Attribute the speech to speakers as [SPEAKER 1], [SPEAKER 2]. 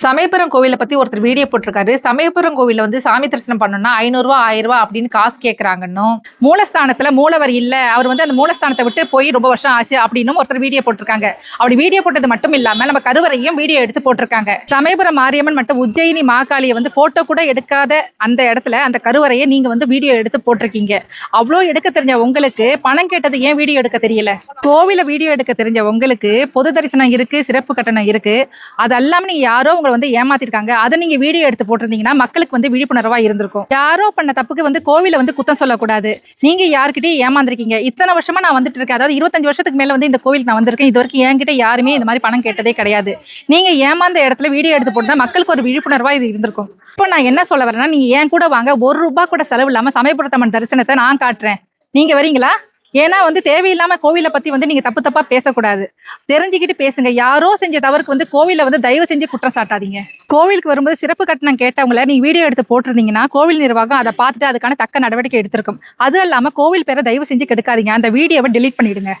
[SPEAKER 1] சமயபுரம் கோவிலை பத்தி ஒருத்தர் வீடியோ போட்டிருக்காரு. சமயபுரம் கோவில்ல வந்து சாமி தரிசனம் பண்ணணும்னா ரூ. 500 1000 அப்படின்னு காசு கேட்கறாங்கன்னும், மூலஸ்தானத்துல மூலவர் இல்ல, அவர் வந்து அந்த மூலஸ்தானத்தை விட்டு போய் ரொம்ப வருஷம் ஆச்சு அப்படின்னு ஒருத்தர் வீடியோ போட்டிருக்காங்க. அப்படி வீடியோ போட்டது மட்டும் இல்லாம நம்ம கருவறையும் வீடியோ எடுத்து போட்டிருக்காங்க. சமயபுரம் மாரியம்மன் மற்றும் உஜ்ஜயினி மாகாளியை வந்து போட்டோ கூட எடுக்காத அந்த இடத்துல அந்த கருவறையை நீங்க வந்து வீடியோ எடுத்து போட்டிருக்கீங்க. அவ்வளோ எடுக்க தெரிஞ்ச உங்களுக்கு பணம் கேட்டது ஏன் வீடியோ எடுக்க தெரியல? கோவில வீடியோ எடுக்க தெரிஞ்ச உங்களுக்கு பொது தரிசனம் இருக்கு, சிறப்பு கட்டணம் இருக்கு, அதெல்லாம் நீங்க யாரோ உங்களை வந்து ஏமாத்திருக்காங்க. அதை நீங்க வீடியோ எடுத்து போட்டிருந்தீங்கன்னா மக்களுக்கு வந்து விழிப்புணர்வா இருந்திருக்கும். யாரோ பண்ண தப்புக்கு வந்து கோவில வந்து குத்தம் சொல்லக்கூடாது. நீங்க யாருக்கிட்டே ஏமாந்திருக்கீங்க. இத்தனை வருஷமா நான் வந்துட்டு இருக்கேன், அதாவது 25 வருஷத்துக்கு மேல வந்து இந்த கோவிலுக்கு நான் வந்திருக்கேன். இது வரைக்கும் என்கிட்ட யாருமே இந்த மாதிரி பணம் கேட்டதே கிடையாது. நீங்க ஏமாந்த இடத்துல வீடியோ எடுத்து போட்டா மக்களுக்கு ஒரு விழிப்புணர்வா இது இருந்திருக்கும். இப்போ நான் என்ன சொல்ல வரேன்னா, நீங்க ஏன் கூட வாங்க, ₹1 கூட செலவு இல்லாம சமயபுரத்தம்மன் தரிசனத்தை நான் காட்டுறேன், நீங்க வரீங்களா? ஏன்னா வந்து தேவையில்லாம கோவிலை பத்தி வந்து நீங்க தப்பு தப்பா பேசக்கூடாது. தெரிஞ்சுக்கிட்டு பேசுங்க. யாரோ செஞ்ச தவறுக்கு வந்து கோவில வந்து தயவு செஞ்சு குற்றம் சாட்டாதீங்க. கோவிலுக்கு வரும்போது சிறப்பு கட்டணம் கேட்டவங்கள நீங்க வீடியோ எடுத்து போட்டிருந்தீங்கன்னா கோவில் நிர்வாகம் அதை பார்த்துட்டு அதுக்கான தக்க நடவடிக்கை எடுத்திருக்கும். அது இல்லாம கோவில் பேரை தயவு செஞ்சு கெடுக்காதீங்க. அந்த வீடியோவை டெலீட் பண்ணிடுங்க.